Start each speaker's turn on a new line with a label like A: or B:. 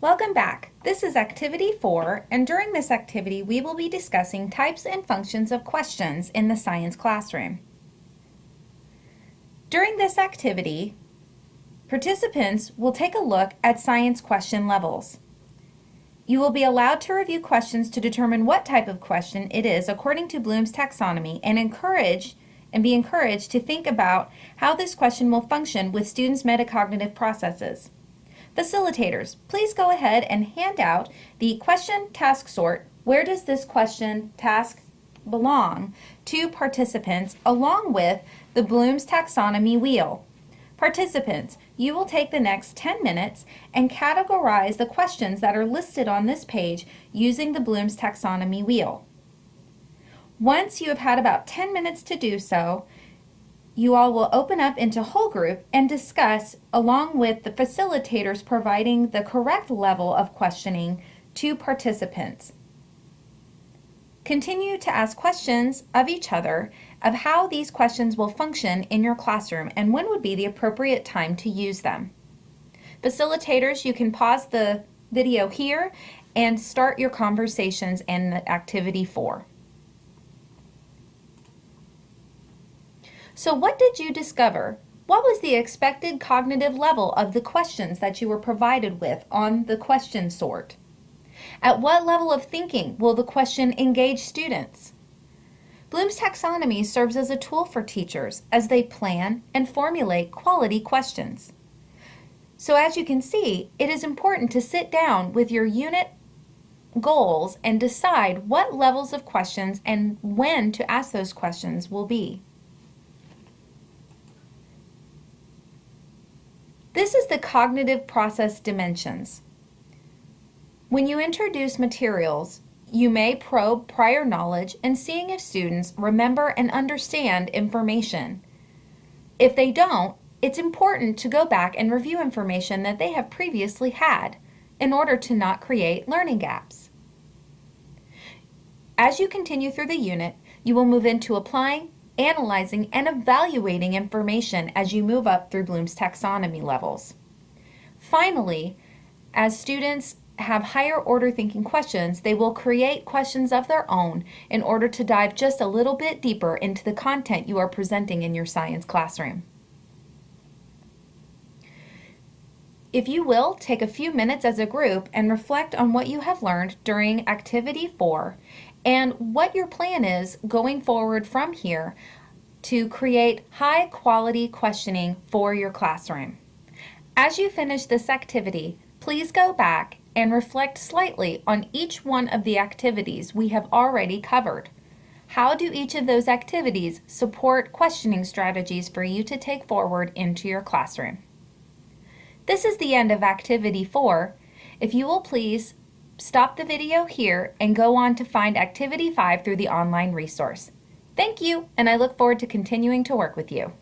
A: Welcome back. This is Activity 4, and during this activity we will be discussing types and functions of questions in the science classroom. During this activity, participants will take a look at science question levels. You will be allowed to review questions to determine what type of question it is according to Bloom's taxonomy and be encouraged to think about how this question will function with students' metacognitive processes. Facilitators, please go ahead and hand out the question task sort, where does this question task belong, to participants along with the Bloom's taxonomy wheel. Participants, you will take the next 10 minutes and categorize the questions that are listed on this page using the Bloom's taxonomy wheel. Once you have had about 10 minutes to do so, you all will open up into whole group and discuss along with the facilitators providing the correct level of questioning to participants. Continue to ask questions of each other of how these questions will function in your classroom and when would be the appropriate time to use them. Facilitators, you can pause the video here and start your conversations in Activity 4. So what did you discover? What was the expected cognitive level of the questions that you were provided with on the question sort? At what level of thinking will the question engage students? Bloom's taxonomy serves as a tool for teachers as they plan and formulate quality questions. So as you can see, it is important to sit down with your unit goals and decide what levels of questions and when to ask those questions will be. This is the cognitive process dimensions. When you introduce materials, you may probe prior knowledge and seeing if students remember and understand information. If they don't, it's important to go back and review information that they have previously had in order to not create learning gaps. As you continue through the unit, you will move into applying, analyzing, and evaluating information as you move up through Bloom's taxonomy levels. Finally, as students have higher order thinking questions, they will create questions of their own in order to dive just a little bit deeper into the content you are presenting in your science classroom. If you will, take a few minutes as a group and reflect on what you have learned during Activity 4 and what your plan is going forward from here to create high quality questioning for your classroom. As you finish this activity, please go back and reflect slightly on each one of the activities we have already covered. How do each of those activities support questioning strategies for you to take forward into your classroom? This is the end of Activity 4. If you will please stop the video here and go on to find Activity 5 through the online resource. Thank you, and I look forward to continuing to work with you.